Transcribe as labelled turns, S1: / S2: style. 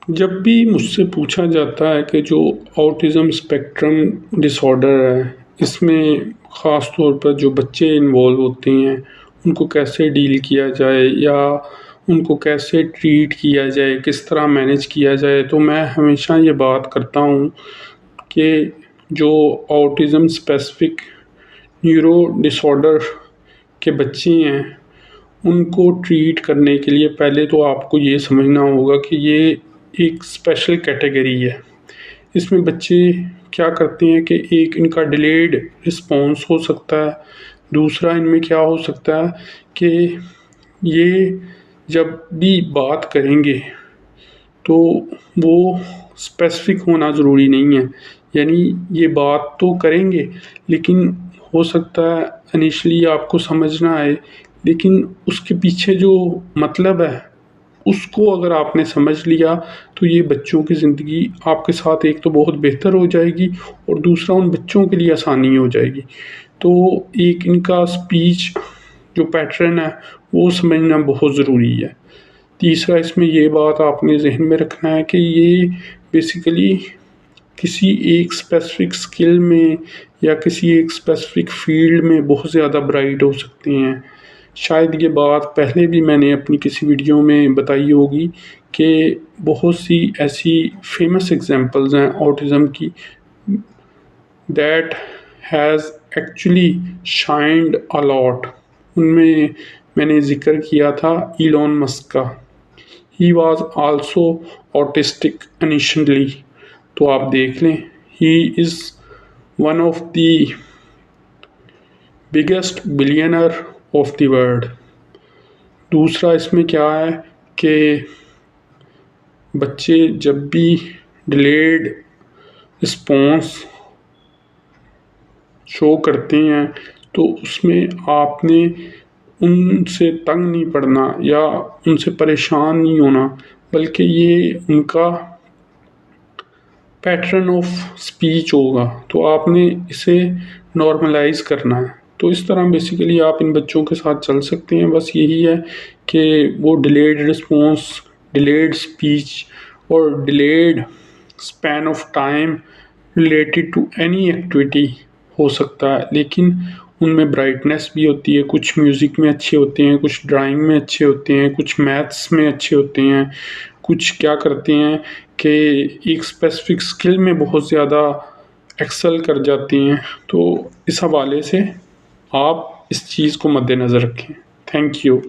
S1: जब भी मुझसे पूछा जाता है कि जो ऑटिज़म स्पेक्ट्रम डिसऑर्डर है, इसमें ख़ास तौर पर जो बच्चे इन्वॉल्व होते हैं, उनको कैसे डील किया जाए या उनको कैसे ट्रीट किया जाए, किस तरह मैनेज किया जाए, तो मैं हमेशा ये बात करता हूँ कि जो ऑटिज़म स्पेसिफ़िक न्यूरो डिसऑर्डर के बच्चे हैं, उनको ट्रीट करने के लिए पहले तो आपको ये समझना होगा कि ये एक स्पेशल कैटेगरी है। इसमें बच्चे क्या करते हैं कि एक इनका डिलेड रिस्पॉन्स हो सकता है, दूसरा इनमें क्या हो सकता है कि ये जब भी बात करेंगे तो वो स्पेसिफ़िक होना ज़रूरी नहीं है। यानी ये बात तो करेंगे, लेकिन हो सकता है इनिशियली आपको समझ ना आए, लेकिन उसके पीछे जो मतलब है, उसको अगर आपने समझ लिया, तो ये बच्चों की ज़िंदगी आपके साथ एक तो बहुत बेहतर हो जाएगी और दूसरा उन बच्चों के लिए आसानी हो जाएगी। तो एक इनका स्पीच जो पैटर्न है, वो समझना बहुत ज़रूरी है। तीसरा इसमें ये बात आपने ज़हन में रखना है कि ये बेसिकली किसी एक स्पेसिफ़िक स्किल में या किसी एक स्पेसिफ़िक फ़ील्ड में बहुत ज़्यादा ब्राइट हो सकते हैं। शायद ये बात पहले भी मैंने अपनी किसी वीडियो में बताई होगी कि बहुत सी ऐसी फ़ेमस एग्ज़ाम्पल्स हैं ऑटिज़म की that has actually shined a lot. उनमें मैंने ज़िक्र किया था इलॉन मस्क का। He was also autistic initially. तो आप देख लें, he is one of the biggest billionaire of the world. दूसरा इसमें क्या है कि बच्चे जब भी डिलेड रिस्पॉन्स शो करते हैं, तो उसमें आपने उनसे तंग नहीं पड़ना या उनसे परेशान नहीं होना, बल्कि ये उनका पैटर्न ऑफ स्पीच होगा, तो आपने इसे नॉर्मलाइज़ करना है। तो इस तरह बेसिकली आप इन बच्चों के साथ चल सकते हैं। बस यही है कि वो डिलेड रिस्पॉन्स, डिलेड स्पीच और delayed span of time related to any activity हो सकता है, लेकिन उनमें ब्राइटनेस भी होती है। कुछ म्यूज़िक में अच्छे होते हैं, कुछ ड्राइंग में अच्छे होते हैं, कुछ मैथ्स में अच्छे होते हैं, कुछ क्या करते हैं कि एक स्पेसिफ़िक स्किल में बहुत ज़्यादा एक्सेल कर जाते हैं। तो इस हवाले से आप इस चीज़ को मद्देनज़र रखें। Thank you.